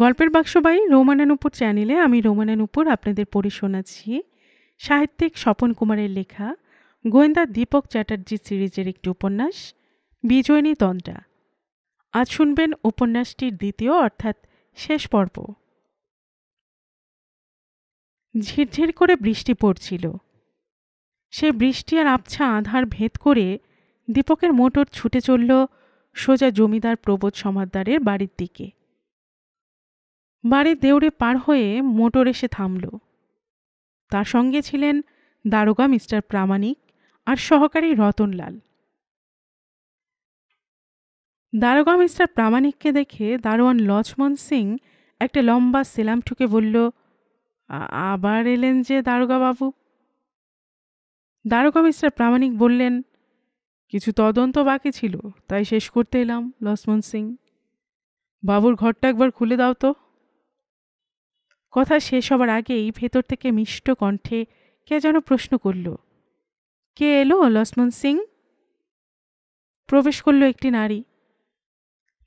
গল্পের বাক্সবাই রোমানা নুপুর চ্যানেলে আমি রোমানা নুপুর আপনাদের পড়ে শোনাচ্ছি সাহিত্যিক স্বপন কুমারের লেখা গোয়েন্দা দীপক চ্যাটার্জি সিরিজের একটি উপন্যাস বিজয়িনী তন্দ্রা। আজ শুনবেন উপন্যাসটির দ্বিতীয় অর্থাৎ শেষ পর্ব। ঝিরঝির করে বৃষ্টি পড়ছিল। সে বৃষ্টি আর আবছা আধার ভেদ করে দীপকের মোটর ছুটে চলল সোজা জমিদার প্রবোধ সমাদ্দারের বাড়ির দিকে। বাড়ির দেউড়ে পার হয়ে মোটর এসে থামল। তার সঙ্গে ছিলেন দারোগা মিস্টার প্রামাণিক আর সহকারী রতনলাল। দারোগা মিস্টার প্রামাণিককে দেখে দারোয়ান লক্ষ্মণ সিং একটা লম্বা সেলাম ঠুকে বলল, আবার এলেন যে দারোগা বাবু? দারোগা মিস্টার প্রামাণিক বললেন, কিছু তদন্ত বাকি ছিল, তাই শেষ করতে এলাম লক্ষ্মণ সিং। বাবুর ঘরটা একবার খুলে দাও তো। কথা শেষ হবার আগেই ভেতর থেকে মিষ্ট কণ্ঠে কে যেন প্রশ্ন করল, কে এলো লক্ষ্মণ সিং? প্রবেশ করল একটি নারী।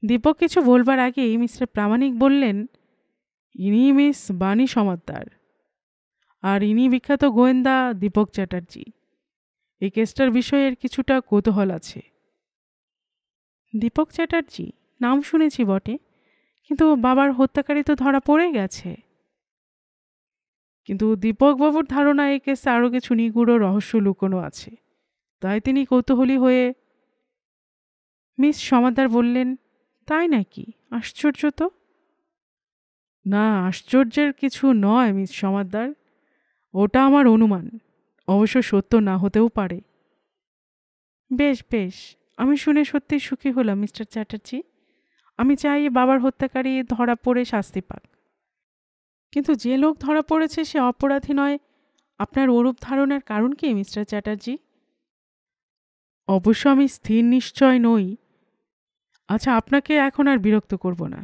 দীপক কিছু বলবার আগেই মিস্টার প্রামাণিক বললেন, ইনি মিস বাণী সমাদ্দার, আর ইনি বিখ্যাত গোয়েন্দা দীপক চ্যাটার্জি। এই কেসটার বিষয়ের কিছুটা কৌতূহল আছে। দীপক চ্যাটার্জি নাম শুনেছি বটে, কিন্তু বাবার হত্যাকারী তো ধরা পড়ে গেছে। কিন্তু দীপকবাবুর ধারণা এই কেসে আরও কিছু নিগূঢ় রহস্য লুকোনো আছে, তাই তিনি কৌতূহলী হয়ে। মিস সমাদ্দার বললেন, তাই নাকি? আশ্চর্য তো। না, আশ্চর্যের কিছু নয় মিস সমাদ্দার, ওটা আমার অনুমান, অবশ্য সত্য না হতেও পারে। বেশ বেশ, আমি শুনে সত্যি সুখী হলাম মিস্টার চ্যাটার্জি। আমি চাই বাবার হত্যাকারী ধরা পড়ে শাস্তি পাক, কিন্তু যে লোক ধরা পড়েছে সে অপরাধী নয়। আপনার ওরূপ ধারণার কারণ কি মিস্টার চ্যাটার্জি? অবশ্য আমি স্থির নিশ্চয় নই। আচ্ছা, আপনাকে এখন আর বিরক্ত করব না।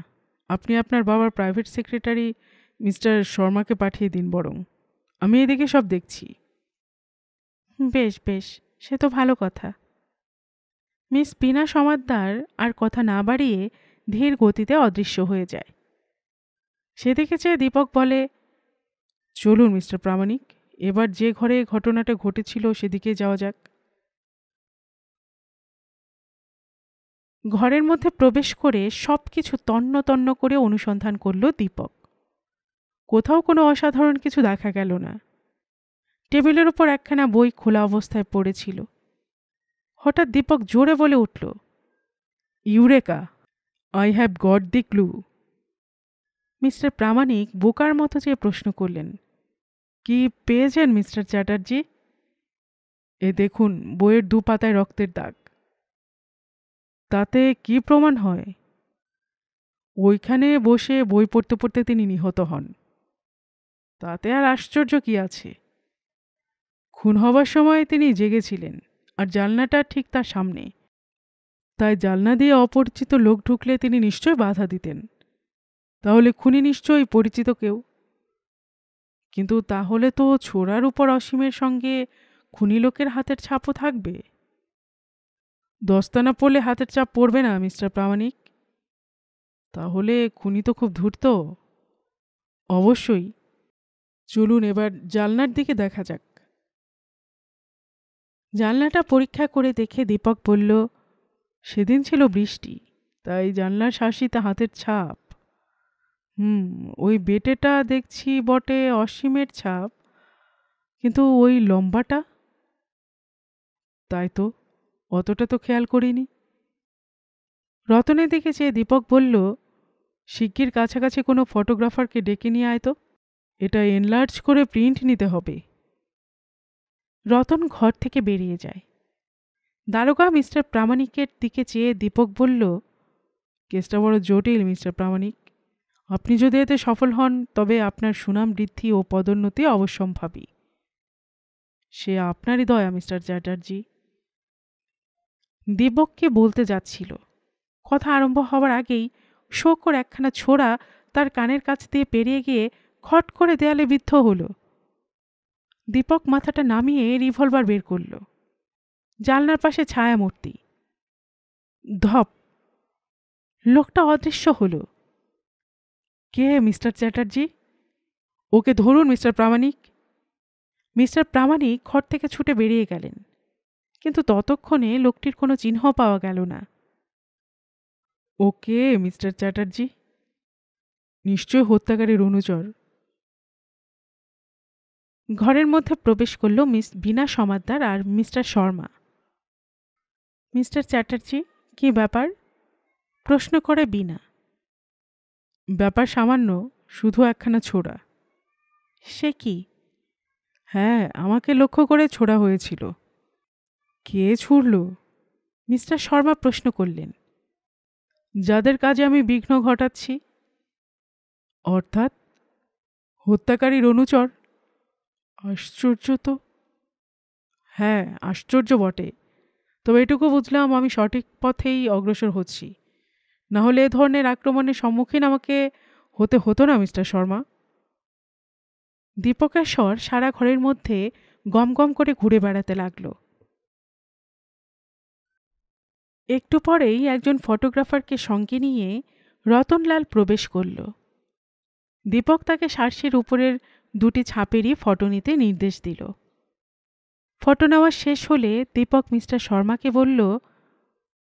আপনি আপনার বাবার প্রাইভেট সেক্রেটারি মিস্টার শর্মাকে পাঠিয়ে দিন বরং। আমি এদিকে সব দেখছি। বেশ বেশ, সে তো ভালো কথা। মিস বিনা সমাদ্দার আর কথা না বাড়িয়ে ধীর গতিতে অদৃশ্য হয়ে যায়। সেদিকে চেয়ে দীপক বলে, চলুন মিস্টার প্রামাণিক, এবার যে ঘরে ঘটনাটা ঘটেছিল সেদিকে যাওয়া যাক। ঘরের মধ্যে প্রবেশ করে সব কিছু তন্ন তন্ন করে অনুসন্ধান করল দীপক। কোথাও কোনো অসাধারণ কিছু দেখা গেল না। টেবিলের ওপর একখানা বই খোলা অবস্থায় পড়েছিল। হঠাৎ দীপক জোরে বলে উঠল, eureka, I have got the clue. Mister Pramanik বোকার মতো চেয়ে প্রশ্ন করলেন, কি পেয়েছেন মিস্টার চ্যাটার্জি? এ দেখুন, বইয়ের 2 পাতায় রক্তের দাগ। তাতে কি প্রমাণ হয়? ওইখানে বসে বই পড়তে পড়তে তিনি নিহত হন। তাতে আর আশ্চর্য কি আছে? খুন হবার সময় তিনি জেগেছিলেন, আর জানলাটা ঠিক তার সামনে, তাই জানলা দিয়ে অপরিচিত লোক ঢুকলে তিনি নিশ্চয় বাধা দিতেন। তাহলে খুনি নিশ্চয়ই পরিচিত কেউ। কিন্তু তাহলে তো ছোড়ার উপর অসীমের সঙ্গে খুনি লোকের হাতের ছাপও থাকবে। দস্তানা পড়লে হাতের ছাপ পড়বে না মিস্টার প্রামাণিক। তাহলে খুনি তো খুব ধূর্ত। অবশ্যই। চলুন এবার জানলার দিকে দেখা যাক। জানলাটা পরীক্ষা করে দেখে দীপক বলল, সেদিন ছিল বৃষ্টি, তাই জানলার শাসিতে হাতের ছাপ। ওই বেটেটা দেখছি বটে অসীমের ছাপ, কিন্তু ওই লম্বাটা? তাই তো, অতটা তো খেয়াল করিনি। রতনের দিকে চেয়ে দীপক বলল, শিগগির কাছাকাছি কোনো ফটোগ্রাফারকে ডেকে নিয়ে আয় তো, এটা এনলার্জ করে প্রিন্ট নিতে হবে। রতন ঘর থেকে বেরিয়ে যায়। দারোগা মিস্টার প্রামাণিকের দিকে চেয়ে দীপক বলল, কেসটা বড় জটিল মিস্টার প্রামাণিক। আপনি যদি এতে সফল হন তবে আপনার সুনাম বৃদ্ধি ও পদোন্নতি অবশ্যম্ভাবী। সে আপনারই দয়া মিস্টার চ্যাটার্জি। দীপককে বলতে যাচ্ছিল, কথা আরম্ভ হবার আগেই শোকর একখানা ছোড়া তার কানের কাছ দিয়ে পেরিয়ে গিয়ে খট করে দেয়ালে বিদ্ধ হল। দীপক মাথাটা নামিয়ে রিভলভার বের করল। জানলার পাশে ছায়ামূর্তি। ধপ, লোকটা অদৃশ্য হল। কে মিস্টার চ্যাটার্জি? ওকে ধরুন মিস্টার প্রামাণিক। মিস্টার প্রামাণিক ঘর থেকে ছুটে বেরিয়ে গেলেন, কিন্তু ততক্ষণে লোকটির কোনো চিহ্ন পাওয়া গেল না। Okay mister Chatterjee? নিশ্চয় হত্যাকারীর অনুচর। ঘরের মধ্যে প্রবেশ করল মিস বীণা সমাদ্দার আর মিস্টার শর্মা। মিস্টার চ্যাটার্জি, কি ব্যাপার? প্রশ্ন করে বীণা। ব্যাপার সামান্য, শুধু একখানা ছোড়া। সে কি? হ্যাঁ, আমাকে লক্ষ্য করে ছোড়া হয়েছিল। কে ছুড়ল? মিস্টার শর্মা প্রশ্ন করলেন। যাদের কাজে আমি বিঘ্ন ঘটাচ্ছি। অর্থাৎ হত্যাকারীর অনুচর? আশ্চর্য তো। হ্যাঁ, আশ্চর্য বটে। তবে এটুকু বুঝলাম আমি সঠিক পথেই অগ্রসর হচ্ছি, না হলে এ ধরনের আক্রমণের সম্মুখীন আমাকে হতে হতো না মিস্টার শর্মা। দীপকের স্বর সারা ঘরের মধ্যে গম গম করে ঘুরে বেড়াতে লাগল। একটু পরেই একজন ফটোগ্রাফারকে সঙ্গে নিয়ে রতনলাল প্রবেশ করল। দীপক তাকে সার্সের উপরের দুটি ছাপেরই ফটো নিতে নির্দেশ দিল। ফটো নেওয়া শেষ হলে দীপক মিস্টার শর্মাকে বলল,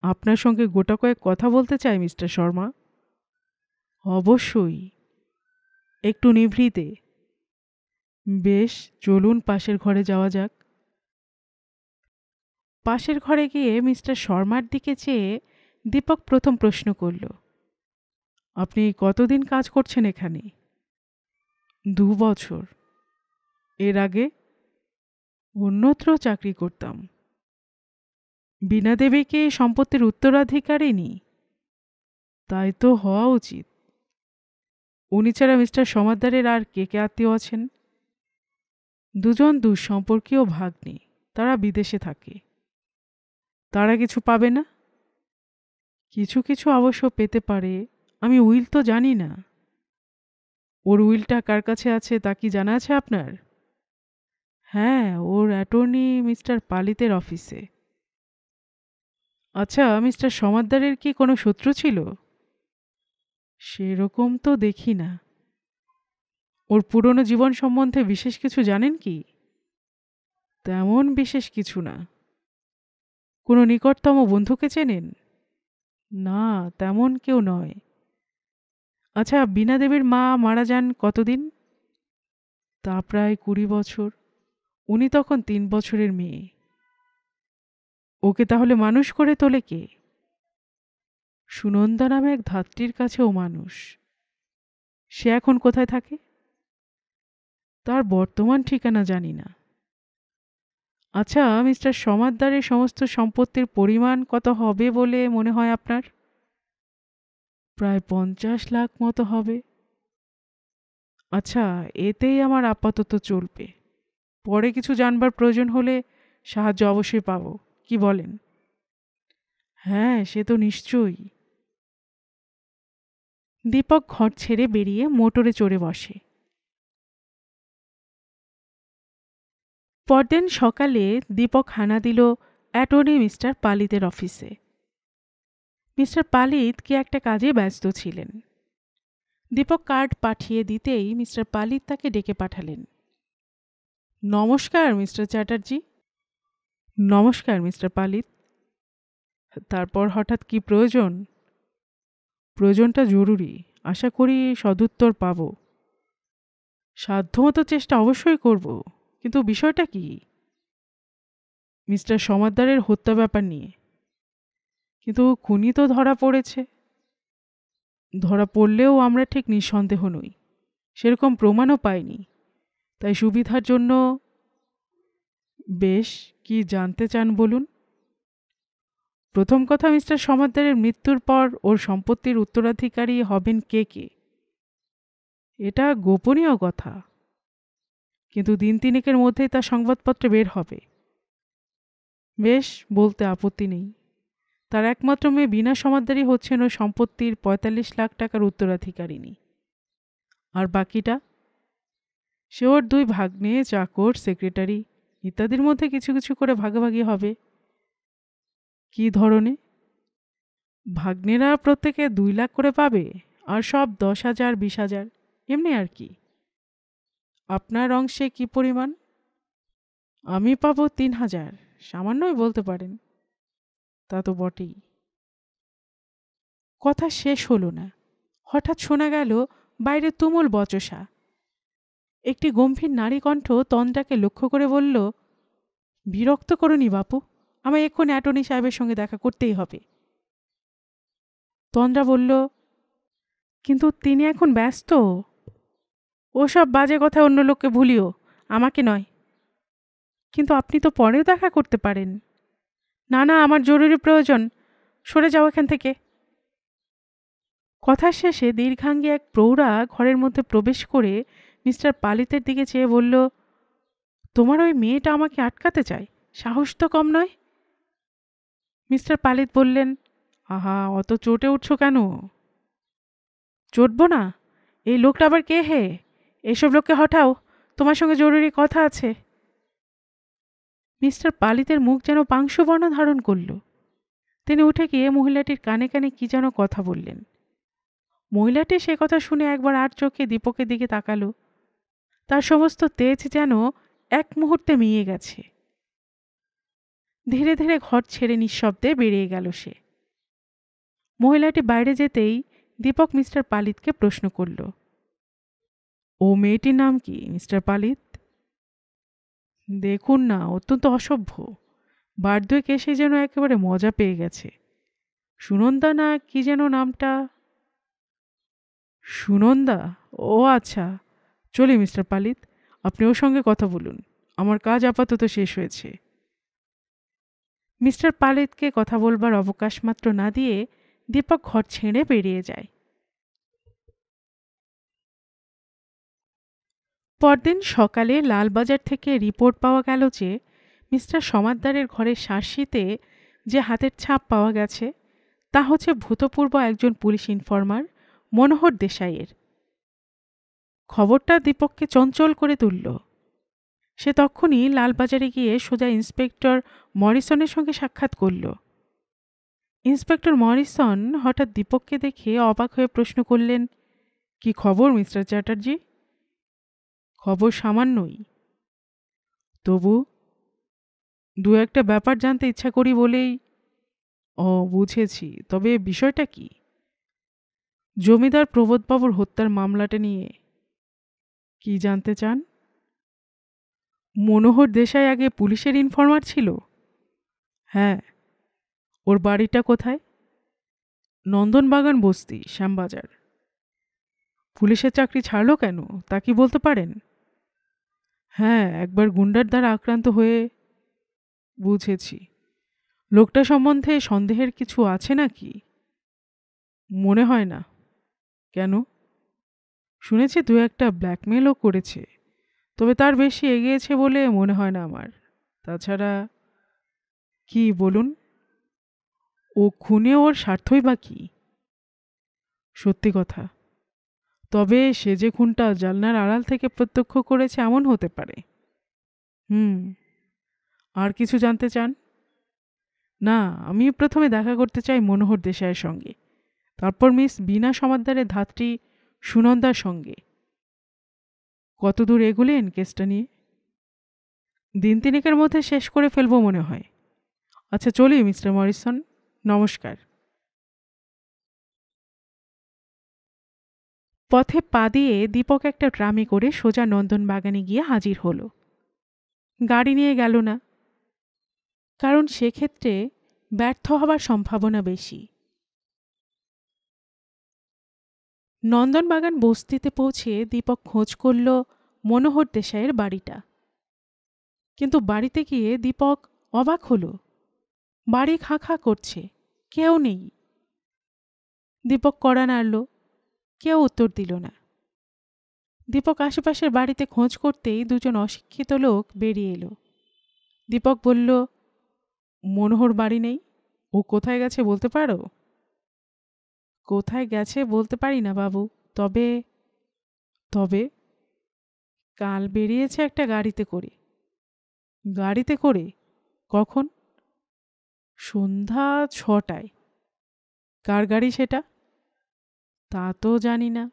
আপনার সঙ্গে গোটা কয়েক কথা বলতে চাই মিস্টার শর্মা। অবশ্যই, একটু নিভৃতে। বেশ, চলুন পাশের ঘরে যাওয়া যাক। পাশের ঘরে গিয়ে মিস্টার শর্মার দিকে চেয়ে দীপক প্রথম প্রশ্ন করল, আপনি কতদিন কাজ করছেন এখানে? 2 বছর। এর আগে অন্যত্র চাকরি করতাম। বীণা দেবীকে সম্পত্তির উত্তরাধিকারিণী? তাই তো হওয়া উচিত। উনি ছাড়া মিস্টার সমাদ্দারের আর কে কে আত্মীয় আছেন? 2 জন দুঃসম্পর্কীয় ভাগ্নে, তারা বিদেশে থাকে। তারা কিছু পাবে না? কিছু কিছু অবশ্য পেতে পারে, আমি উইল তো জানি না। ওর উইলটা কার কাছে আছে তা কি জানা আছে আপনার? হ্যাঁ, ওর অ্যাটর্নি মিস্টার পালিতের অফিসে। আচ্ছা, মিস্টার সমাদ্দারের কি কোনো শত্রু ছিল? সেরকম তো দেখি না। ওর পুরনো জীবন সম্বন্ধে বিশেষ কিছু জানেন কি? তেমন বিশেষ কিছু না। কোনো নিকটতম বন্ধুকে চেনেন? না, তেমন কেউ নয়। আচ্ছা, বীণা দেবীর মা মারা যান কতদিন? তা প্রায় 20 বছর। উনি তখন 3 বছরের মেয়ে। ওকে তাহলে মানুষ করে তোলে কে? সুনন্দা নামে এক ধাত্রীর কাছেও মানুষ। সে এখন কোথায় থাকে? তার বর্তমান ঠিকানা জানি না। আচ্ছা, মিস্টার সমাদ্দারের সমস্ত সম্পত্তির পরিমাণ কত হবে বলে মনে হয় আপনার? প্রায় 50 লাখ মতো হবে। আচ্ছা, এতেই আমার আপাতত চলবে। পরে কিছু জানবার প্রয়োজন হলে সাহায্য অবশ্যই পাব, কি বলেন? হ্যাঁ, সে তো নিশ্চয়ই। দীপক ঘর ছেড়ে বেরিয়ে মোটরে চড়ে বসে। পরদিন সকালে দীপক হানা দিল অ্যাটর্নি মিস্টার পালিতের অফিসে। মিস্টার পালিত কি একটা কাজে ব্যস্ত ছিলেন। দীপক কার্ড পাঠিয়ে দিতেই মিস্টার পালিত তাকে ডেকে পাঠালেন। নমস্কার মিস্টার চ্যাটার্জি। নমস্কার মিস্টার পালিত। তারপর হঠাৎ কি প্রয়োজন? প্রয়োজনটা জরুরি, আশা করি সদুত্তর পাব। সাধ্যমতো চেষ্টা অবশ্যই করব, কিন্তু বিষয়টা কি? মিস্টার সমাদ্দারের হত্যা ব্যাপার নিয়ে। কিন্তু খুনি তো ধরা পড়েছে। ধরা পড়লেও আমরা ঠিক নিঃসন্দেহ নই, সেরকম প্রমাণও পাইনি। তাই সুবিধার জন্য। বেশ, কি জানতে চান বলুন। প্রথম কথা, মিস্টার সমাদ্দারের মৃত্যুর পর ওর সম্পত্তির উত্তরাধিকারী হবেন কে কে? এটা গোপনীয় কথা, কিন্তু দিন তিনেকের মধ্যেই তা সংবাদপত্রে বের হবে। বেশ, বলতে আপত্তি নেই। তার একমাত্র মেয়ে বীণা সমাদ্দারই হচ্ছেন ওই সম্পত্তির 45 লাখ টাকার উত্তরাধিকারিণী। আর বাকিটা? সে ওর 2 ভাগ্নে, চাকর, সেক্রেটারি ইত্যাদির মধ্যে কিছু কিছু করে ভাগাভাগি হবে। কি ধরনে? ভাগ্নেরা প্রত্যেকে 2 লাখ করে পাবে, আর সব 10,000 20,000 এমনি আর কি। আপনার অংশে কি পরিমাণ? আমি পাবো 3,000। সামান্যই বলতে পারেন। তা তো বটেই। কথা শেষ হলো না, হঠাৎ শোনা গেল বাইরে তুমুল বচসা। একটি গম্ভীর নারী কণ্ঠ তন্দ্রাকে লক্ষ্য করে বলল, বিরক্ত করনি বাপু, আমায় এক্ষুনি অ্যাটর্নি সাহেবের সঙ্গে দেখা করতেই হবে। তন্দ্রা বলল, কিন্তু তিনি এখন ব্যস্ত। ওসব বাজে কথা অন্য লোককে ভুলিও, আমাকে নয়। কিন্তু আপনি তো পরেও দেখা করতে পারেন। না না, আমার জরুরি প্রয়োজন, সরে যাও এখান থেকে। কথা শেষে দীর্ঘাঙ্গী এক প্রৌঢ়া ঘরের মধ্যে প্রবেশ করে মিস্টার পালিতের দিকে চেয়ে বলল, তোমার ওই মেয়েটা আমাকে আটকাতে চায়, সাহস তো কম নয়। মিস্টার পালিত বললেন, আহা, অত চটে উঠছো কেন? চটব না? এই লোকটা আবার কে হে? এসব লোককে হটাও, তোমার সঙ্গে জরুরি কথা আছে। মিস্টার পালিতের মুখ যেন পাংশুবর্ণ ধারণ করল। তিনি উঠে গিয়ে মহিলাটির কানে কানে কি যেন কথা বললেন। মহিলাটি সে কথা শুনে একবার আর চোখে দীপকের দিকে তাকালো। তার সমস্ত তেজ যেন এক মুহূর্তে মিয়ে গেছে। ধীরে ধীরে ঘর ছেড়ে নিঃশব্দে বেরিয়ে গেল সে। মহিলাটি বাইরে যেতেই দীপক মিস্টার পালিতকে প্রশ্ন করল, ও মেয়েটির নাম কি মিস্টার পালিত? দেখুন না, অত্যন্ত অসভ্য। বার্ধক্য এসে যেন একেবারে মজা পেয়ে গেছে। সুনন্দা না কি যেন নামটা? সুনন্দা? ও আচ্ছা। চলি মিস্টার পালিত, আপনি ওর সঙ্গে কথা বলুন, আমার কাজ আপাতত শেষ হয়েছে। মিস্টার পালিতকে কথা বলবার অবকাশ মাত্র না দিয়ে দীপক ঘর ছেড়ে বেরিয়ে যায়। পরদিন সকালে লালবাজার থেকে রিপোর্ট পাওয়া গেল যে মিস্টার সমাদ্দারের ঘরের শার্সিতে যে হাতের ছাপ পাওয়া গেছে তা হচ্ছে ভূতপূর্ব একজন পুলিশ ইনফরমার মনোহর দেশাইয়ের। খবরটা দীপককে চঞ্চল করে তুলল। সে তক্ষুনি লালবাজারে গিয়ে সোজা ইন্সপেক্টর মরিসনের সঙ্গে সাক্ষাৎ করল। ইন্সপেক্টর মরিসন হঠাৎ দীপককে দেখে অবাক হয়ে প্রশ্ন করলেন, কি খবর মিস্টার চ্যাটার্জি? খবর সামান্যই। তবু দু একটা ব্যাপার জানতে ইচ্ছা করি বলেই। ও, বুঝেছি, তবে বিষয়টা কি? জমিদার প্রবোধবাবুর হত্যার মামলাটা নিয়ে। কি জানতে চান? মনোহর দেশাই আগে পুলিশের ইনফরমার ছিল? হ্যাঁ। ওর বাড়িটা কোথায়? নন্দনবাগান বস্তি, শ্যামবাজার। পুলিশের চাকরি ছাড়ল কেন, তা কি বলতে পারেন? হ্যাঁ, একবার গুন্ডার দ্বারা আক্রান্ত হয়ে। বুঝেছি। লোকটা সম্বন্ধে সন্দেহের কিছু আছে নাকি? মনে হয় না। কেন? শুনেছি দু একটা ব্ল্যাকমেলও করেছে, তবে তার বেশি এগিয়েছে বলে মনে হয় না আমার। তাছাড়া। কি বলুন? ও খুনে ওর স্বার্থই বা কি? সত্যি কথা। তবে সে যে খুনটা জানলার আড়াল থেকে প্রত্যক্ষ করেছে এমন হতে পারে। হুম। আর কিছু জানতে চান? না, আমি প্রথমে দেখা করতে চাই মনোহর দেশাইয়ের সঙ্গে, তারপর মিস বীণা সমাদ্দারের ধাত্রী সুনন্দার সঙ্গে। কতদূর এগুলেন কেসটা নিয়ে? দিন তিনেকের মধ্যে শেষ করে ফেলবো মনে হয়। আচ্ছা, চলি মিস্টার মরিসন, নমস্কার। পথে পা দিয়ে দীপক একটা ট্রামে করে সোজা নন্দনবাগানে গিয়ে হাজির হলো। গাড়ি নিয়ে গেল না, কারণ সেক্ষেত্রে ব্যর্থ হবার সম্ভাবনা বেশি। নন্দনবাগান বস্তিতে পৌঁছে দীপক খোঁজ করল মনোহর দেশাইয়ের বাড়িটা। কিন্তু বাড়িতে গিয়ে দীপক অবাক হলো। বাড়ি খাঁ খাঁ করছে, কেউ নেই। দীপক কড়া নাড়ল, কেউ উত্তর দিল না। দীপক আশেপাশের বাড়িতে খোঁজ করতেই দুজন অশিক্ষিত লোক বেরিয়ে এলো। দীপক বলল, মনোহর বাড়ি নেই, ও কোথায় গেছে বলতে পারো? কোথায় গেছে বলতে পারি না বাবু, তবে। তবে কাল বেরিয়েছে একটা গাড়িতে করে। গাড়িতে করে? কখন? সন্ধ্যা 6টায়। কার গাড়ি সেটা? তা তো জানি না।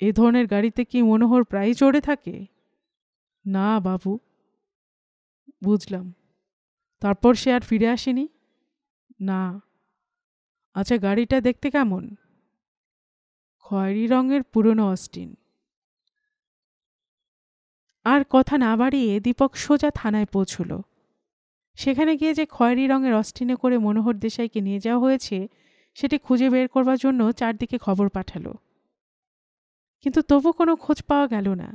এ ধরনের গাড়িতে কি মনোহর প্রায়ই চড়ে থাকে? না বাবু। বুঝলাম। তারপর সে আর ফিরে আসেনি? না। আচ্ছা, গাড়িটা দেখতে কেমন? খয়েরি রঙের পুরনো অস্টিন। আর কথা না বাড়িয়ে দীপক সোজা থানায় পৌঁছল। সেখানে গিয়ে যে খয়েরি রঙের অস্টিনে করে মনোহর দেশাইকে নিয়ে যাওয়া হয়েছে সেটি খুঁজে বের করবার জন্য চারদিকে খবর পাঠালো, কিন্তু তবু কোনো খোঁজ পাওয়া গেল না।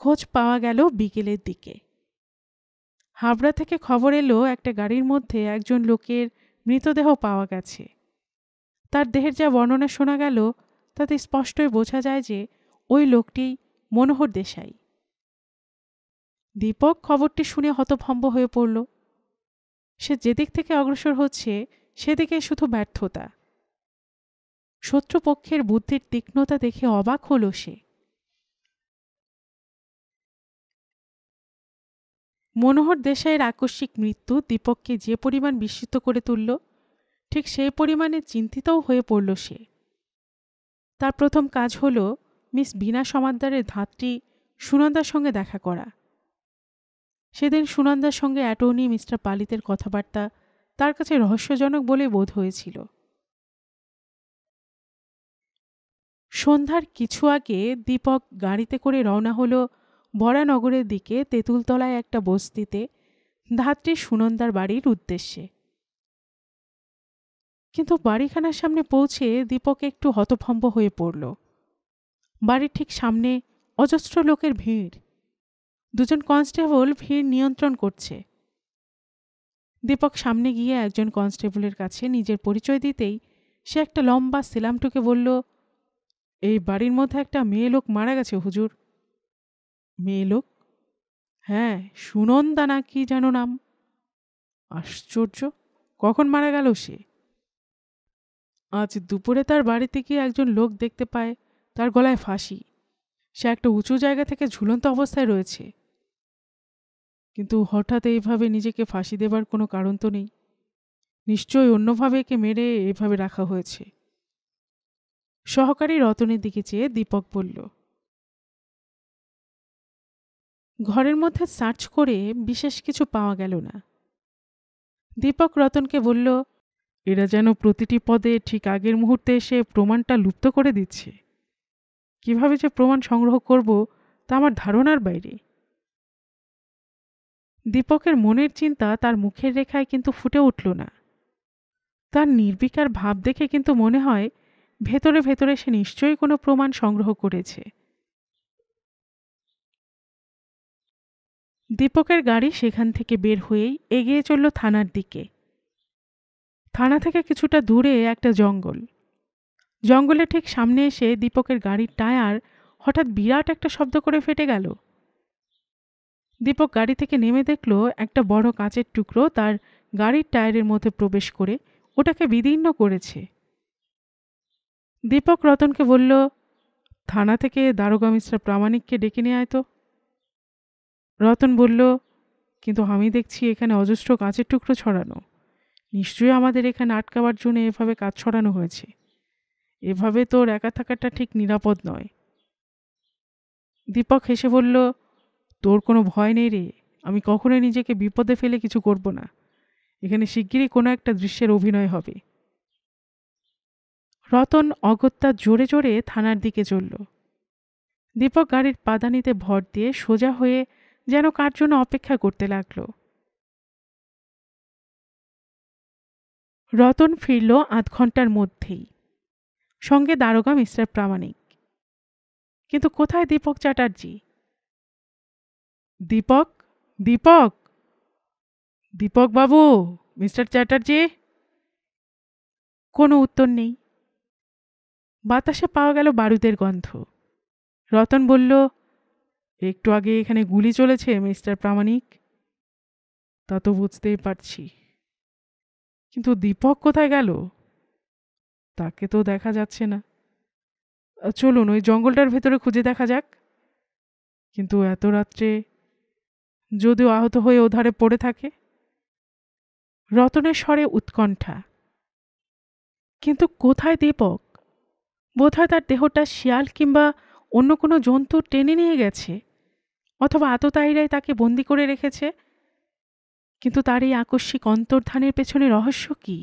খোঁজ পাওয়া গেল বিকেলের দিকে। হাবড়া থেকে খবর এলো একটা গাড়ির মধ্যে একজন লোকের মৃতদেহ পাওয়া গেছে। তার দেহের যা বর্ণনা শোনা গেল তাতে স্পষ্টই বোঝা যায় যে ওই লোকটি মনোহর দেশাই। দীপক খবরটি শুনে হতভম্ব হয়ে পড়ল। সে যেদিক থেকে অগ্রসর হচ্ছে সেদিকে শুধু ব্যর্থতা। শত্রুপক্ষের বুদ্ধির তীক্ষ্ণতা দেখে অবাক হল সে। মনোহর দেশাইয়ের আকস্মিক মৃত্যু দীপককে যে পরিমাণ বিস্মিত করে তুলল, ঠিক সেই পরিমাণে চিন্তিতও হয়ে পড়ল সে। তার প্রথম কাজ হল মিস বীণা সমাদ্দারের ধাত্রী সুনন্দার সঙ্গে দেখা করা। সেদিন সুনন্দার সঙ্গে অ্যাটর্নি মিস্টার পালিতের কথাবার্তা তার কাছে রহস্যজনক বলে বোধ হয়েছিল। সন্ধ্যার কিছু আগে দীপক গাড়িতে করে রওনা হল বরানগরের দিকে তেঁতুলতলায় একটা বস্তিতে ধাত্রী সুনন্দার বাড়ির উদ্দেশ্যে। কিন্তু বাড়িখানার সামনে পৌঁছে দীপক একটু হতভম্ব হয়ে পড়ল। বাড়ির ঠিক সামনে অজস্র লোকের ভিড়। দুজন কনস্টেবল ভিড় নিয়ন্ত্রণ করছে। দীপক সামনে গিয়ে একজন কনস্টেবলের কাছে নিজের পরিচয় দিতেই সে একটা লম্বা সেলাম ঠুকে বলল, এই বাড়ির মধ্যে একটা মেয়ে লোক মারা গেছে হুজুর। মেয়ে লোক? হ্যাঁ, সুনন্দা না কি যেন নাম। আশ্চর্য, কখন মারা গেল সে? আজ দুপুরে তার বাড়িতে গিয়ে একজন লোক দেখতে পায় তার গলায় ফাঁসি। সে একটা উঁচু জায়গা থেকে ঝুলন্ত অবস্থায় রয়েছে। কিন্তু হঠাৎ এইভাবে নিজেকে ফাঁসি দেবার কোনো কারণ তো নেই। নিশ্চয়ই অন্যভাবে একে মেরে এভাবে রাখা হয়েছে। সহকারী রতনের দিকে চেয়ে দীপক বলল। ঘরের মধ্যে সার্চ করে বিশেষ কিছু পাওয়া গেল না। দীপক রতনকে বলল, এরা যেন প্রতিটি পদে ঠিক আগের মুহূর্তে এসে প্রমাণটা লুপ্ত করে দিচ্ছে। কিভাবে যে প্রমাণ সংগ্রহ করব তা আমার ধারণার বাইরে। দীপকের মনের চিন্তা তার মুখের রেখায় কিন্তু ফুটে উঠল না। তার নির্বিকার ভাব দেখে কিন্তু মনে হয় ভেতরে ভেতরে সে নিশ্চয়ই কোনো প্রমাণ সংগ্রহ করেছে। দীপকের গাড়ি সেখান থেকে বের হয়েই এগিয়ে চলল থানার দিকে। থানা থেকে কিছুটা দূরে একটা জঙ্গল। জঙ্গলের ঠিক সামনে এসে দীপকের গাড়ির টায়ার হঠাৎ বিরাট একটা শব্দ করে ফেটে গেল। দীপক গাড়ি থেকে নেমে দেখল একটা বড় কাঁচের টুকরো তার গাড়ির টায়ারের মধ্যে প্রবেশ করে ওটাকে বিদীর্ণ করেছে। দীপক রতনকে বলল, থানা থেকে দারোগা মিস্টার প্রামাণিককে ডেকে নিয়ে আয় তো। রতন বলল, কিন্তু আমি দেখছি এখানে অজস্র কাঁচের টুকরো ছড়ানো। নিশ্চয়ই আমাদের এখানে আটকাবার জন্য এভাবে কাজ ছড়ানো হয়েছে। এভাবে তোর একা থাকাটা ঠিক নিরাপদ নয়। দীপক হেসে বলল, তোর কোনো ভয় নেই রে। আমি কখনোই নিজেকে বিপদে ফেলে কিছু করব না। এখানে শিগগিরই কোনো একটা দৃশ্যের অভিনয় হবে। রতন অগত্যা জোরে জোরে থানার দিকে চলল। দীপক গাড়ির পাদানিতে ভর দিয়ে সোজা হয়ে যেন কার জন্য অপেক্ষা করতে লাগল। রতন ফিরল আধ ঘন্টার মধ্যেই, সঙ্গে দারোগা মিস্টার প্রামাণিক। কিন্তু কোথায় দীপক চ্যাটার্জি? দীপক, দীপক, দীপক বাবু, মিস্টার চ্যাটার্জি। কোনো উত্তর নেই। বাতাসে পাওয়া গেল বারুদের গন্ধ। রতন বলল, একটু আগে এখানে গুলি চলেছে মিস্টার প্রামাণিক। তা তো বুঝতেই পারছি, কিন্তু দীপক কোথায় গেল? তাকে তো দেখা যাচ্ছে না। চলুন ওই জঙ্গলটার ভেতরে খুঁজে দেখা যাক। কিন্তু এত রাত্রে যদিও আহত হয়ে ওধারে পড়ে থাকে। রতনের স্বরে উৎকণ্ঠা। কিন্তু কোথায় দীপক? বোধহয় তার দেহটা শিয়াল কিংবা অন্য কোনো জন্তু টেনে নিয়ে গেছে, অথবা আততায়ীরাই তাকে বন্দি করে রেখেছে। কিন্তু তার এই আকস্মিক অন্তর্ধানের পেছনে রহস্য কি?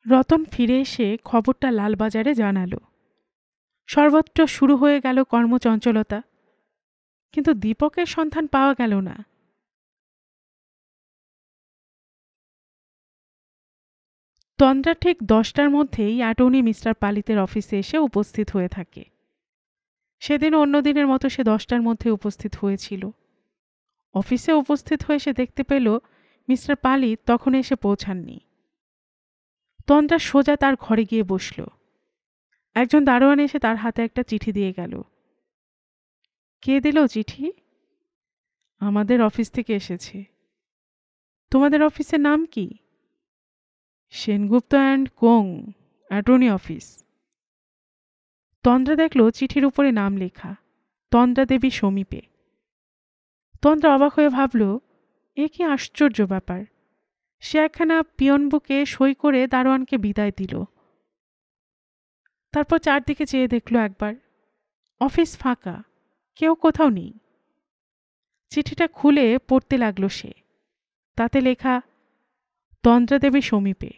রতন ফিরে এসে খবরটা লালবাজারে জানালো। সর্বত্র শুরু হয়ে গেল কর্মচঞ্চলতা, কিন্তু দীপকের সন্ধান পাওয়া গেল না। তন্দ্রা ঠিক 10টার মধ্যেই অ্যাটর্নি মিস্টার পালিতের অফিসে এসে উপস্থিত হয়ে থাকে। সেদিন অন্য দিনের মতো সে 10টার মধ্যে উপস্থিত হয়েছিল। অফিসে উপস্থিত হয়ে সে দেখতে পেল মিস্টার পালিত তখন এসে পৌঁছাননি। তন্দ্রা সোজা তার ঘরে গিয়ে বসল। একজন দারোয়ান এসে তার হাতে একটা চিঠি দিয়ে গেল। কে দিল চিঠি? আমাদের অফিস থেকে এসেছে। তোমাদের অফিসের নাম কি? Sengupta and co, attorney office. Tandra দেখল চিঠির উপরে নাম লেখা, তন্দ্রা দেবী সমীপে। তন্দ্রা অবাক হয়ে ভাবল, এ কি আশ্চর্য ব্যাপার। সে একখানা পিয়ন বুকে সই করে দারোয়ানকে বিদায় দিল। তারপর চারদিকে চেয়ে দেখল একবার। অফিস ফাঁকা, কেউ কোথাও নেই। চিঠিটা খুলে পড়তে লাগলো সে। তাতে লেখা, তন্দ্রা দেবী সমীপে।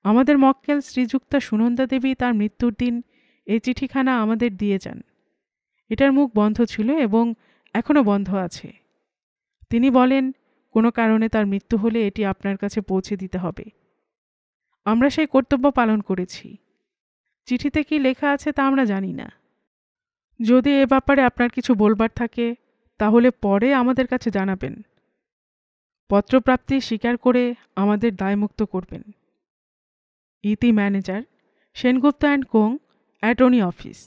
আমাদের মক্কেল শ্রীযুক্তা সুনন্দা দেবী তার মৃত্যুর দিন এই চিঠিখানা আমাদের দিয়ে যান। এটার মুখ বন্ধ ছিল এবং এখনও বন্ধ আছে। তিনি বলেন, কোনো কারণে তার মৃত্যু হলে এটি আপনার কাছে পৌঁছে দিতে হবে। আমরা সেই কর্তব্য পালন করেছি। চিঠিতে কি লেখা আছে তা আমরা জানি না। যদি এ ব্যাপারে আপনার কিছু বলবার থাকে তাহলে পরে আমাদের কাছে জানাবেন। পত্রপ্রাপ্তি স্বীকার করে আমাদের দায়মুক্ত করবেন। ইতি manager, Sengupta and co, attorney office.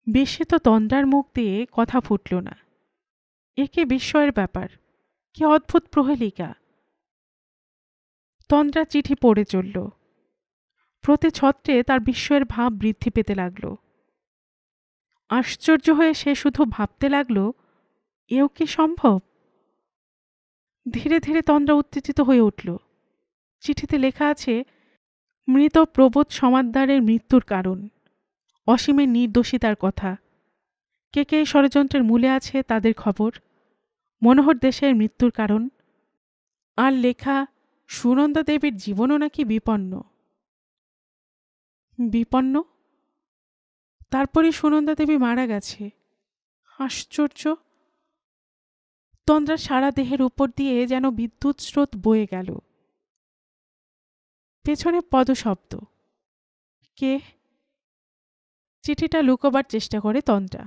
বিস্মিত তন্দ্রার মুখ দিয়ে কথা ফুটল না। একে বিস্ময়ের ব্যাপার, কি অদ্ভুত প্রহেলিকা। তন্দ্রা চিঠি পড়ে চলল। প্রতি ছত্রে তার বিস্ময়ের ভাব বৃদ্ধি পেতে লাগল। আশ্চর্য হয়ে সে শুধু ভাবতে লাগল, এও কি সম্ভব? ধীরে ধীরে তন্দ্রা উত্তেজিত হয়ে উঠল। চিঠিতে লেখা আছে, মৃত প্রবোধ সমাদ্দারের মৃত্যুর কারণ, অসীমের নির্দোষিতার কথা, কে কে ষড়যন্ত্রের মূলে আছে তাদের খবর, মনোহর দেশের মৃত্যুর কারণ, আর লেখা সুনন্দা দেবীর জীবনও নাকি বিপন্ন। বিপন্ন? তারপরই সুনন্দা দেবী মারা গেছে। আশ্চর্য। তন্দ্রার সারা দেহের উপর দিয়ে যেন বিদ্যুৎ স্রোত বয়ে গেল। পেছনে পদশব্দ। কে? চিঠিটা লুকোবার চেষ্টা করে তন্দ্রা।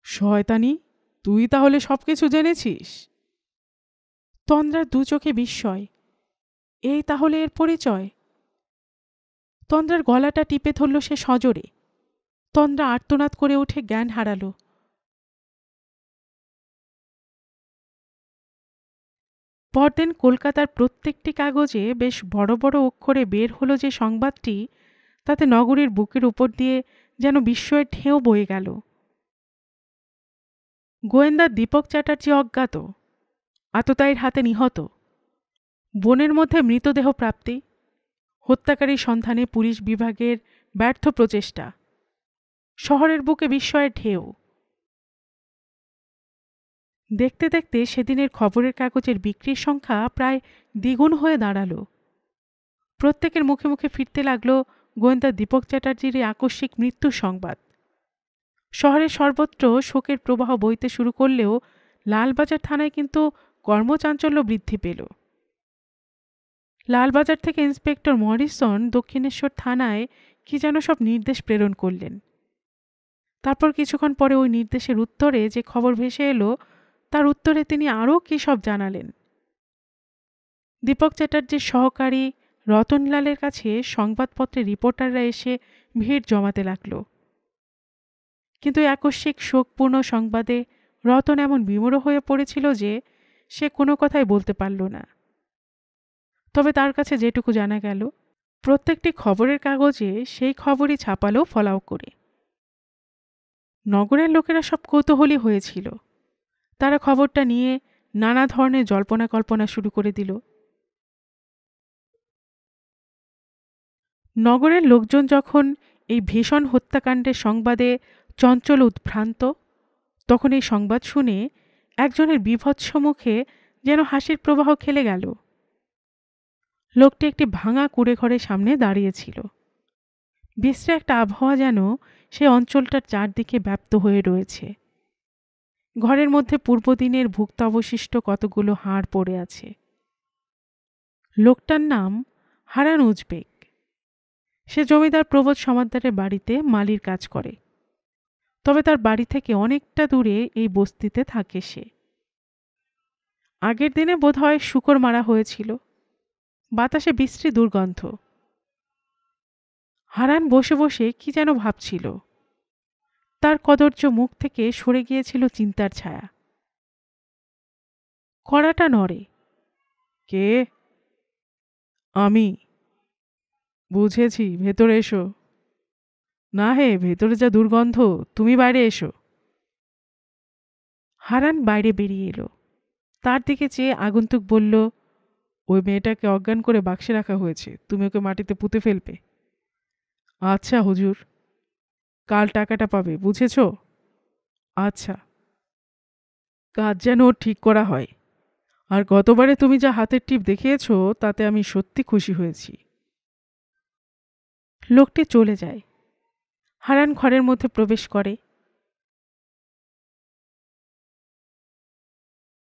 শয়তানি, তুই তাহলে সবকিছু জেনেছিস? তন্দ্রার দু চোখে বিস্ময়। এই তাহলে এর পরিচয়? তন্দ্রার গলাটা টিপে ধরল সে সজোরে। তন্দ্রা আর্তনাদ করে উঠে জ্ঞান হারালো। পরদিন কলকাতার প্রত্যেকটি কাগজে বেশ বড় বড় অক্ষরে বের হলো যে সংবাদটি, তাতে নগরীর বুকের উপর দিয়ে যেন বিস্ময়ের ঢেউ বয়ে গেল। গোয়েন্দা দীপক চ্যাটার্জি অজ্ঞাত, আততায়ীর হাতে নিহত, বনের মধ্যে মৃতদেহ প্রাপ্তি, হত্যাকারীর সন্ধানে পুলিশ বিভাগের ব্যর্থ প্রচেষ্টা, শহরের বুকে বিস্ময়ের ঢেউ। দেখতে দেখতে সেদিনের খবরের কাগজের বিক্রির সংখ্যা প্রায় দ্বিগুণ হয়ে দাঁড়াল। প্রত্যেকের মুখে মুখে ফিরতে লাগল গোয়েন্দা দীপক চ্যাটার্জির এই আকস্মিক মৃত্যুর সংবাদ। শহরের সর্বত্র শোকের প্রবাহ বইতে শুরু করলেও লালবাজার থানায় কিন্তু কর্মচাঞ্চল্য বৃদ্ধি পেল। লালবাজার থেকে ইন্সপেক্টর মরিসন দক্ষিণেশ্বর থানায় কি যেন সব নির্দেশ প্রেরণ করলেন। তারপর কিছুক্ষণ পরে ওই নির্দেশের উত্তরে যে খবর ভেসে এলো, তার উত্তরে তিনি আরও কী সব জানালেন। দীপক চ্যাটার্জির সহকারী রতনলালের কাছে সংবাদপত্রের রিপোর্টাররা এসে ভিড় জমাতে লাগল। কিন্তু আকস্মিক শোকপূর্ণ সংবাদে রতন এমন বিমূঢ় হয়ে পড়েছিল যে সে কোনো কথাই বলতে পারল না। তবে তার কাছে যেটুকু জানা গেল, প্রত্যেকটি খবরের কাগজে সেই খবরই ছাপালো ফলাও করে। নগরের লোকেরা সব কৌতূহলী হয়েছিল। তারা খবরটা নিয়ে নানা ধরনের জল্পনা কল্পনা শুরু করে দিল। নগরের লোকজন যখন এই ভীষণ হত্যাকাণ্ডের সংবাদে চঞ্চল উদ্ভ্রান্ত, তখন এই সংবাদ শুনে একজনের বীভৎস মুখে যেন হাসির প্রবাহ খেলে গেল। লোকটি একটি ভাঙা কুঁড়ে ঘরের সামনে দাঁড়িয়েছিল। বিশ্রী একটা আবহাওয়া যেন সে অঞ্চলটার চারদিকে ব্যাপ্ত হয়ে রয়েছে। ঘরের মধ্যে পূর্বদিনের ভুক্তাবশিষ্ট কতগুলো হাড় পড়ে আছে। লোকটার নাম হারান উজবেক। সে জমিদার প্রবোধ সমাদ্দারের বাড়িতে মালির কাজ করে, তবে তার বাড়ি থেকে অনেকটা দূরে এই বস্তিতে থাকে সে। আগের দিনে বোধহয় শূকর মারা হয়েছিল। বাতাসে বিশ্রী দুর্গন্ধ। হারান বসে বসে কি যেন ভাবছিল। তার কদর্য মুখ থেকে সরে গিয়েছিল চিন্তার ছায়া। কড়াটা নড়ে। কে? আমি। বুঝেছি, ভেতরে এসো। না হে, ভেতরে যা দুর্গন্ধ, তুমি বাইরে এসো। হারান বাইরে বেরিয়ে এলো। তার দিকে চেয়ে আগন্তুক বলল, ওই মেয়েটাকে অজ্ঞান করে বাক্সে রাখা হয়েছে, তুমি ওকে মাটিতে পুঁতে ফেলবে। আচ্ছা হুজুর, কাল টাকাটা পাবে, বুঝেছ? আচ্ছা। কাজ যেন ওর ঠিক করা হয়। আর গতবারে তুমি যা হাতের টিপ দেখিয়েছ তাতে আমি সত্যি খুশি হয়েছি। লোকটি চলে যায়। হারান ঘরের মধ্যে প্রবেশ করে।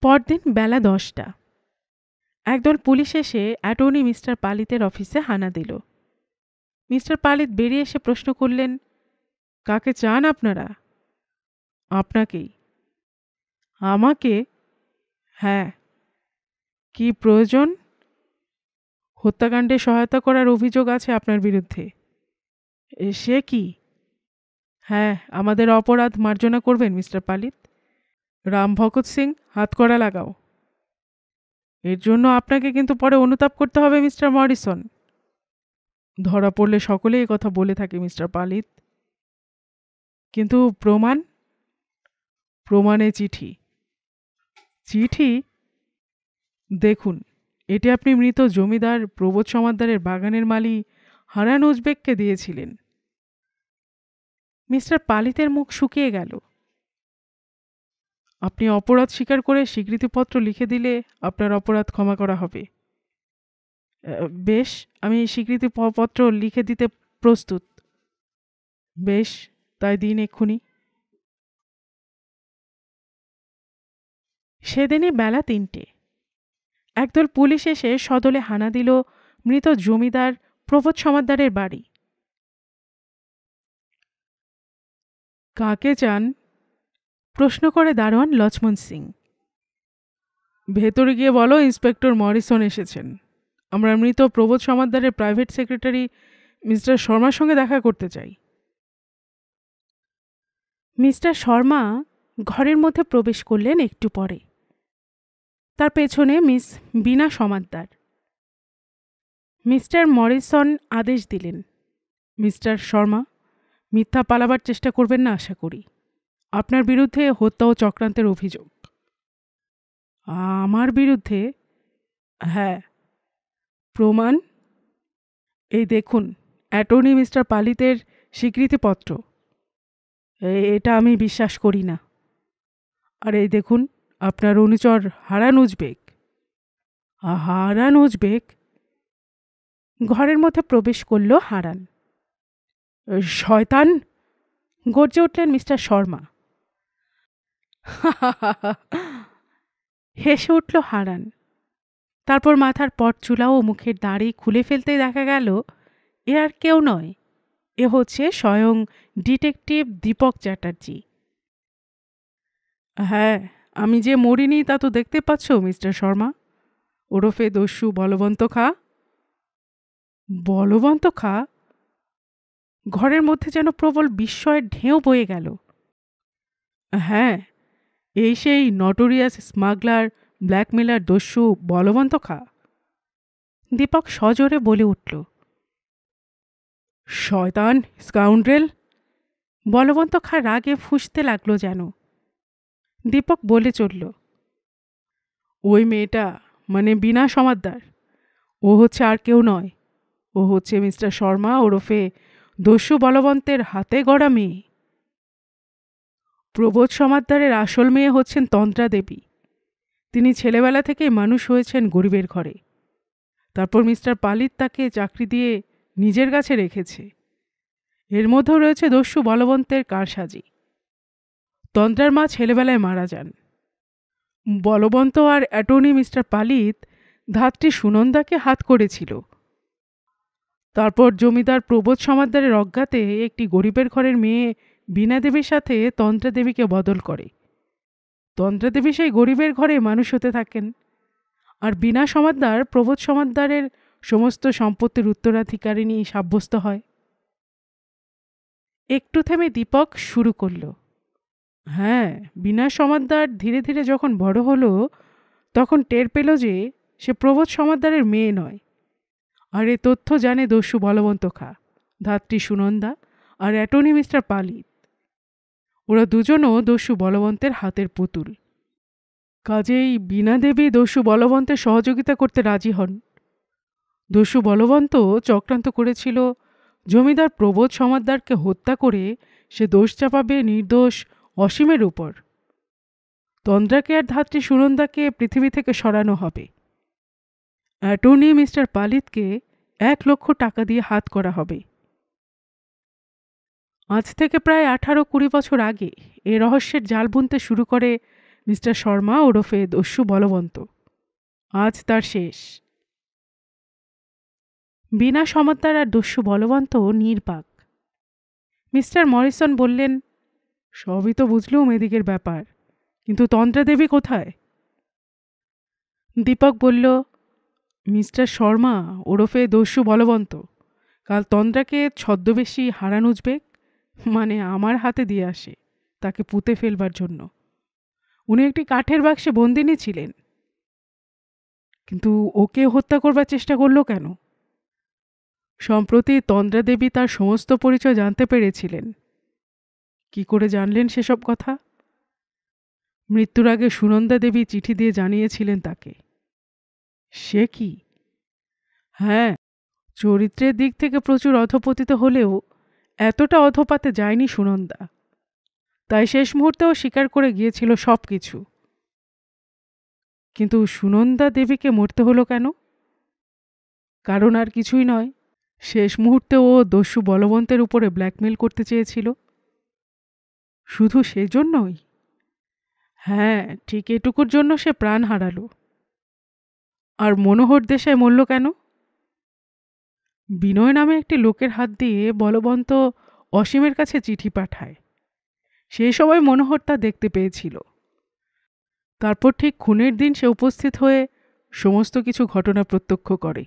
পরদিন বেলা 10টা। একদল পুলিশ এসে অ্যাটর্নি মিস্টার পালিতের অফিসে হানা দিল। মিস্টার পালিত বেরিয়ে এসে প্রশ্ন করলেন, কাকে চান আপনারা? আপনাকেই। আমাকে? হ্যাঁ। কি প্রয়োজন? হত্যাকাণ্ডে সহায়তা করার অভিযোগ আছে আপনার বিরুদ্ধে। সে কি? হ্যাঁ, আমাদের অপরাধ মার্জনা করবেন মিস্টার পালিত। রাম ভগৎ সিং, হাতকড়া লাগাও। এর জন্য আপনাকে কিন্তু পরে অনুতাপ করতে হবে মিস্টার মরিসন। ধরা পড়লে সকলেই কথা বলে থাকে মিস্টার পালিত। কিন্তু প্রমাণ? প্রমাণে চিঠি। চিঠি? দেখুন, এটি আপনি মৃত জমিদার প্রবোধ সমাদ্দারের বাগানের মালি হারান উজবেককে দিয়েছিলেন। মিস্টার পালিতের মুখ শুকিয়ে গেল। আপনি অপরাধ স্বীকার করে স্বীকৃতিপত্র লিখে দিলে আপনার অপরাধ ক্ষমা করা হবে। বেশ, আমি স্বীকৃতিপত্র লিখে দিতে প্রস্তুত। বেশ, তাই দিন এক্ষুনি। সেদিনই বেলা 3টে। একদল পুলিশ এসে সদলে হানা দিল মৃত জমিদার প্রবোধ সমাদ্দারের বাড়ি। কাকে চান? প্রশ্ন করে দারোয়ান লক্ষ্মণ সিং। ভেতরে গিয়ে বলো ইন্সপেক্টর মরিসন এসেছেন। আমরা মৃত প্রবোধ সমাদ্দারের প্রাইভেট সেক্রেটারি মিস্টার শর্মার সঙ্গে দেখা করতে চাই। মিস্টার শর্মা ঘরের মধ্যে প্রবেশ করলেন একটু পরে। তার পেছনে মিস বীণা সমাদ্দার। মিস্টার মরিসন আদেশ দিলেন, মিস্টার শর্মা, মিথ্যা পালাবার চেষ্টা করবেন না আশা করি। আপনার বিরুদ্ধে হত্যা ও চক্রান্তের অভিযোগ। আমার বিরুদ্ধে? হ্যাঁ। প্রমাণ? এই দেখুন, অ্যাটর্নি মিস্টার পালিতের স্বীকৃতিপত্র। এটা আমি বিশ্বাস করি না। আর এই দেখুন, আপনার অনুচর হারান উজবেক। হারান উজবেক? ঘরের মধ্যে প্রবেশ করল হারান। শয়তান! গর্জে উঠলেন মিস্টার শর্মা। হেসে উঠল হারান। তারপর মাথার পটচুলা ও মুখের দাড়ি খুলে ফেলতে দেখা গেল এ আর কেউ নয়, এ হচ্ছে স্বয়ং ডিটেকটিভ দীপক চ্যাটার্জি। হ্যাঁ, আমি যে মরিনি তা তো দেখতে পাচ্ছ মিস্টার শর্মা, ওরফে দস্যু বলবন্ত খা। বলবন্ত খা? ঘরের মধ্যে যেন প্রবল বিস্ময়ের ঢেউ বয়ে গেল। হ্যাঁ, এই সেই নটোরিয়াস স্মাগলার, ব্ল্যাকমেলার দস্যু বলবন্ত খা। দীপক সজোরে বলে উঠল। শয়তান, স্কাউন্ড্রেল! বলবন্ত খা রাগে ফুঁসতে লাগলো যেন। দীপক বলে চলল, ওই মেয়েটা, মানে বীণা সমাদ্দার, ও হচ্ছে আর কেউ নয়, ও হচ্ছে মিস্টার শর্মা ওরফে দস্যু বলবন্তের হাতে গড়া মেয়ে। প্রবোধ সমাদ্দারের আসল মেয়ে হচ্ছেন তন্দ্রা দেবী। তিনি ছেলেবেলা থেকেই মানুষ হয়েছেন গরিবের ঘরে। তারপর মিস্টার পালিত তাকে চাকরি দিয়ে নিজের কাছে রেখেছে। এর মধ্যেও রয়েছে দস্যু বলবন্তের কারসাজি। তন্দ্রার মা ছেলেবেলায় মারা যান। বলবন্ত আর অ্যাটর্নি মিস্টার পালিত ধাত্রী সুনন্দাকে হাত করেছিল। তারপর জমিদার প্রবোধ সমাদ্দারের অজ্ঞাতে একটি গরিবের ঘরের মেয়ে বীণা দেবীর সাথে তন্দ্রা দেবীকে বদল করে। তন্দ্রা দেবী সেই গরিবের ঘরে মানুষ হতে থাকেন, আর বীণা সমাদ্দার প্রবোধ সমাদ্দারের সমস্ত সম্পত্তির উত্তরাধিকারিণী সাব্যস্ত হয়। একটু থেমে দীপক শুরু করল। হ্যাঁ, বীণা সমাদ্দার ধীরে ধীরে যখন বড় হলো তখন টের পেল যে সে প্রবোধ সমাদ্দারের মেয়ে নয়। আর এ তথ্য জানে দস্যু বলবন্ত খা, ধাত্রী সুনন্দা আর অ্যাটর্নি মিস্টার পালিত। ওরা দুজনও দস্যু বলবন্তের হাতের পুতুল। কাজেই বীণা দেবী দস্যু বলবন্তের সহযোগিতা করতে রাজি হন। দস্যু বলবন্ত চক্রান্ত করেছিল জমিদার প্রবোধ সমাদ্দারকে হত্যা করে সে দোষ চাপাবে নির্দোষ অসীমের উপর। তন্দ্রাকে আর ধাত্রী সুনন্দাকে পৃথিবী থেকে সরানো হবে। অ্যাটর্নি মিস্টার পালিতকে 1,00,000 টাকা দিয়ে হাত করা হবে। আজ থেকে প্রায় 18-20 বছর আগে এ রহস্যের জাল বুনতে শুরু করে মিস্টার শর্মা ওরফে দস্যু বলবন্ত। আজ তার শেষ। বীণা সমাদ্দার আর দস্যু বলবন্ত নির্বাক। মিস্টার মরিসন বললেন, সবই তো বুঝলুম এদিকের ব্যাপার, কিন্তু তন্দ্রা দেবী কোথায়? দীপক বলল, মিস্টার শর্মা ওরফে দস্যু বলবন্ত কাল তন্দ্রাকে ছদ্মবেশী হারান উজবেক, মানে আমার হাতে দিয়ে আসে তাকে পুঁতে ফেলবার জন্য। উনি একটি কাঠের বাক্সে বন্দিনী ছিলেন, কিন্তু ওকে হত্যা করবার চেষ্টা করলো কেন? সম্প্রতি তন্দ্রা দেবী তার সমস্ত পরিচয় জানতে পেরেছিলেন। কি করে জানলেন সেসব কথা? মৃত্যুর আগে সুনন্দা দেবী চিঠি দিয়ে জানিয়েছিলেন তাকে। সে কি? হ্যাঁ, চরিত্রের দিক থেকে প্রচুর অধপতিত হলেও এতটা অধপাতে যায়নি সুনন্দা। তাই শেষ মুহূর্তেও স্বীকার করে গিয়েছিল সব কিছু। কিন্তু সুনন্দা দেবীকে মরতে হলো কেন? কারণ আর কিছুই নয়, শেষ মুহূর্তে ও দস্যু বলবন্তের উপরে ব্ল্যাকমেল করতে চেয়েছিল। শুধু সেজন্যই? হ্যাঁ, ঠিক এটুকুর জন্য সে প্রাণ হারালো। আর মনোহর দেশাই মরল কেন? বিনয় নামে একটি লোকের হাত দিয়ে বলবন্ত অসীমের কাছে চিঠি পাঠায়। সেই সময় মনোহর তা দেখতে পেয়েছিল। তারপর ঠিক খুনের দিন সে উপস্থিত হয়ে সমস্ত কিছু ঘটনা প্রত্যক্ষ করে।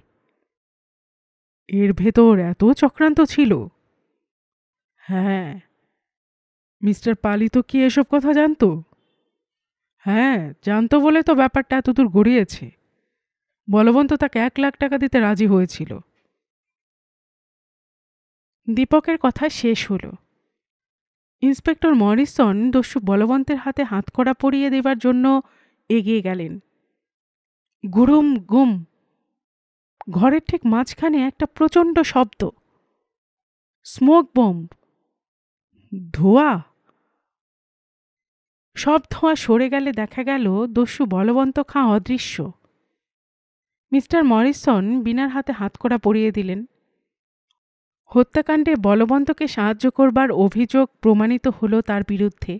এর ভেতর এত চক্রান্ত ছিল? হ্যাঁ। মিস্টার পালিত কি এসব কথা জানতো? হ্যাঁ, জানতো বলে তো ব্যাপারটা এতদূর গড়িয়েছে। বলবন্ত তাকে 1,00,000 টাকা দিতে রাজি হয়েছিল। দীপকের কথা শেষ হলো। ইন্সপেক্টর মরিসন দস্যু বলবন্তের হাতে হাতকড়া পরিয়ে দেবার জন্য এগিয়ে গেলেন। গুরুম গুম। ঘরের ঠিক মাঝখানে একটা প্রচণ্ড শব্দ। Smoke bomb. ধোঁয়া। সব ধোঁয়া সরে গেলে দেখা গেল দস্যু বলবন্ত খাঁ অদৃশ্য। মিস্টার মরিসন বীণার হাতে হাতকড়া পরিয়ে দিলেন। হত্যাকাণ্ডে বলবন্তকে সাহায্য করবার অভিযোগ প্রমাণিত হলো তার বিরুদ্ধে।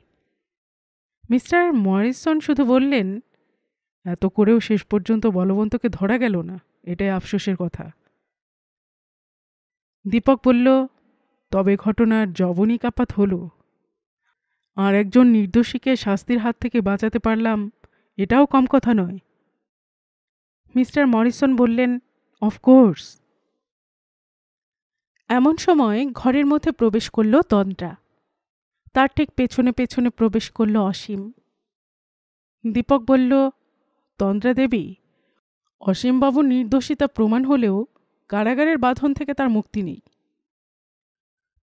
মিস্টার মরিসন শুধু বললেন, এত করেও শেষ পর্যন্ত বলবন্তকে ধরা গেল না, এটাই আফসোসের কথা। দীপক বলল, তবে ঘটনার যবনিকাপাত হলো, আর একজন নির্দোষীকে শাস্তির হাত থেকে বাঁচাতে পারলাম, এটাও কম কথা নয়। মিস্টার মরিসন বললেন, অফকোর্স। এমন সময় ঘরের মধ্যে প্রবেশ করল তন্দ্রা। তার ঠিক পেছনে পেছনে প্রবেশ করল অসীম। দীপক বলল, তন্দ্রা দেবী, অসীমবাবুর নির্দোষিতা প্রমাণ হলেও কারাগারের বাঁধন থেকে তার মুক্তি নেই।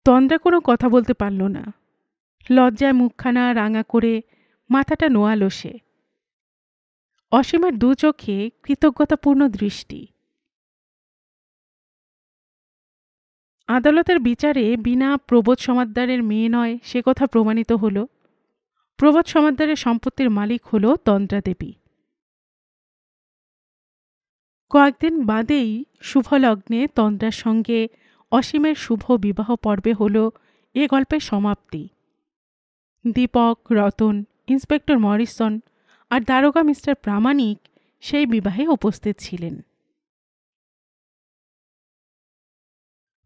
তন্দ্রা কোনো কথা বলতে পারল না। লজ্জায় মুখখানা রাঙা করে মাথাটা নোয়ালো সে। অসীমের দু চোখে কৃতজ্ঞতাপূর্ণ দৃষ্টি। আদালতের বিচারে বিনা প্রবোধ সমাদ্দারের মেয়ে নয় সে কথা প্রমাণিত হল। প্রবোধ সমাদ্দারের সম্পত্তির মালিক হল তন্দ্রা দেবী। কয়েকদিন বাদেই শুভলগ্নে তন্দ্রার সঙ্গে অসীমের শুভ বিবাহ পর্বে হল এ গল্পের সমাপ্তি। দীপক, রতন, ইন্সপেক্টর মরিসন আর দারোগা মিস্টার প্রামাণিক সেই বিবাহে উপস্থিত ছিলেন।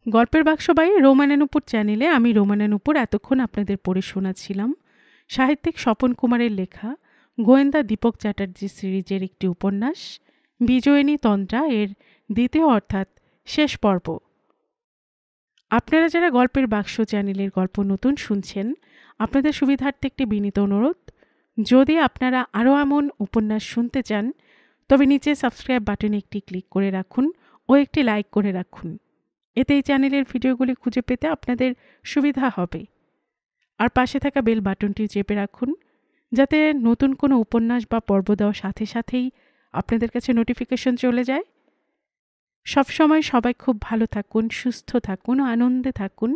গল্পের বাক্স বাই রোমানানুপুর চ্যানেলে আমি রোমানানুপুর এতক্ষণ আপনাদের পড়ে শোনাচ্ছিলাম সাহিত্যিক স্বপন কুমারের লেখা গোয়েন্দা দীপক চ্যাটার্জি সিরিজের একটি উপন্যাস বিজয়িনী তন্দ্রা এর দ্বিতীয় অর্থাৎ শেষ পর্ব। আপনারা যারা গল্পের বাক্স চ্যানেলের গল্প নতুন শুনছেন, আপনাদের সুবিধার্থে একটি বিনীত অনুরোধ, যদি আপনারা আরও এমন উপন্যাস শুনতে চান তবে নিচে সাবস্ক্রাইব বাটনে একটি ক্লিক করে রাখুন ও একটি লাইক করে রাখুন। এতে এই চ্যানেলের ভিডিওগুলি খুঁজে পেতে আপনাদের সুবিধা হবে। আর পাশে থাকা বেল বাটনটি চেপে রাখুন যাতে নতুন কোনো উপন্যাস বা পর্ব দেওয়ার সাথে সাথেই আপনাদের কাছে নোটিফিকেশন চলে যায়। সবসময় সবাই খুব ভালো থাকুন, সুস্থ থাকুন, আনন্দে থাকুন,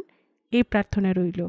এই প্রার্থনা রইল।